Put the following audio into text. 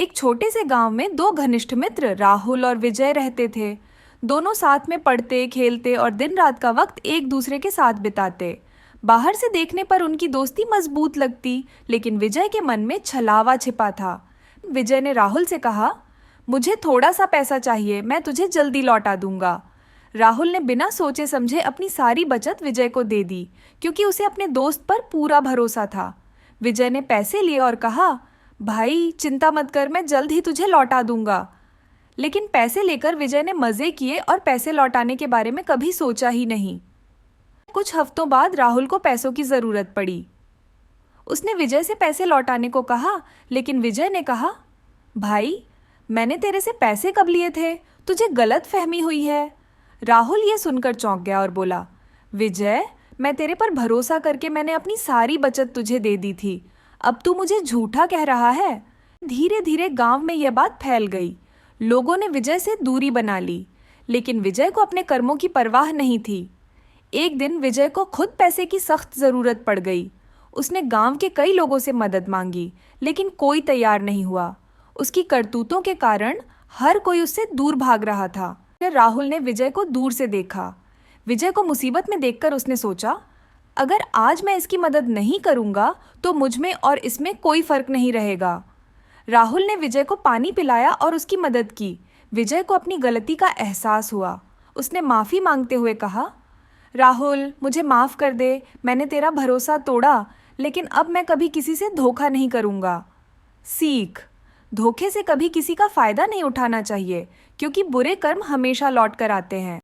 एक छोटे से गांव में दो घनिष्ठ मित्र राहुल और विजय रहते थे। दोनों साथ में पढ़ते, खेलते और दिन रात का वक्त एक दूसरे के साथ बिताते। बाहर से देखने पर उनकी दोस्ती मजबूत लगती, लेकिन विजय के मन में छलावा छिपा था। विजय ने राहुल से कहा, मुझे थोड़ा सा पैसा चाहिए, मैं तुझे जल्दी लौटा दूंगा। राहुल ने बिना सोचे समझे अपनी सारी बचत विजय को दे दी, क्योंकि उसे अपने दोस्त पर पूरा भरोसा था। विजय ने पैसे लिए और कहा, भाई चिंता मत कर, मैं जल्द ही तुझे लौटा दूंगा। लेकिन पैसे लेकर विजय ने मजे किए और पैसे लौटाने के बारे में कभी सोचा ही नहीं। कुछ हफ्तों बाद राहुल को पैसों की जरूरत पड़ी। उसने विजय से पैसे लौटाने को कहा, लेकिन विजय ने कहा, भाई मैंने तेरे से पैसे कब लिए थे, तुझे गलत फहमी हुई है। राहुल ये सुनकर चौंक गया और बोला, विजय मैं तेरे पर भरोसा करके मैंने अपनी सारी बचत तुझे दे दी थी, अब तू मुझे झूठा कह रहा है। धीरे धीरे गांव में यह बात फैल गई। लोगों ने विजय से दूरी बना ली, लेकिन विजय को अपने कर्मों की परवाह नहीं थी। एक दिन विजय को खुद पैसे की सख्त जरूरत पड़ गई। उसने गांव के कई लोगों से मदद मांगी, लेकिन कोई तैयार नहीं हुआ। उसकी करतूतों के कारण हर कोई उससे दूर भाग रहा था। राहुल ने विजय को दूर से देखा। विजय को मुसीबत में देखकर उसने सोचा, अगर आज मैं इसकी मदद नहीं करूंगा तो मुझ में और इसमें कोई फर्क नहीं रहेगा। राहुल ने विजय को पानी पिलाया और उसकी मदद की। विजय को अपनी गलती का एहसास हुआ। उसने माफ़ी मांगते हुए कहा, राहुल मुझे माफ़ कर दे, मैंने तेरा भरोसा तोड़ा, लेकिन अब मैं कभी किसी से धोखा नहीं करूँगा। सीख, धोखे से कभी किसी का फ़ायदा नहीं उठाना चाहिए, क्योंकि बुरे कर्म हमेशा लौट कर आते हैं।